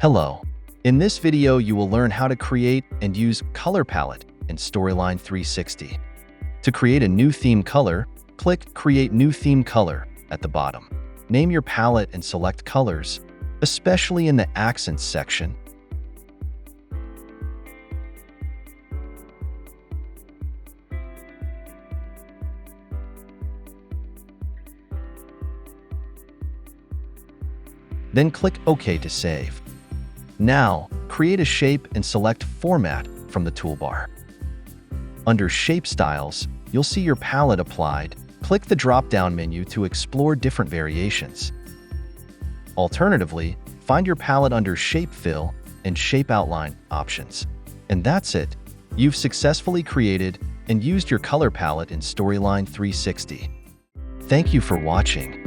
Hello. In this video, you will learn how to create and use Color Palette in Storyline 360. To create a new theme color, click Create New Theme Color at the bottom. Name your palette and select colors, especially in the Accents section. Then click OK to save. Now, create a shape and select Format from the toolbar. Under Shape Styles, you'll see your palette applied. Click the drop-down menu to explore different variations. Alternatively, find your palette under Shape Fill and Shape Outline options. And that's it. You've successfully created and used your color palette in Storyline 360. Thank you for watching.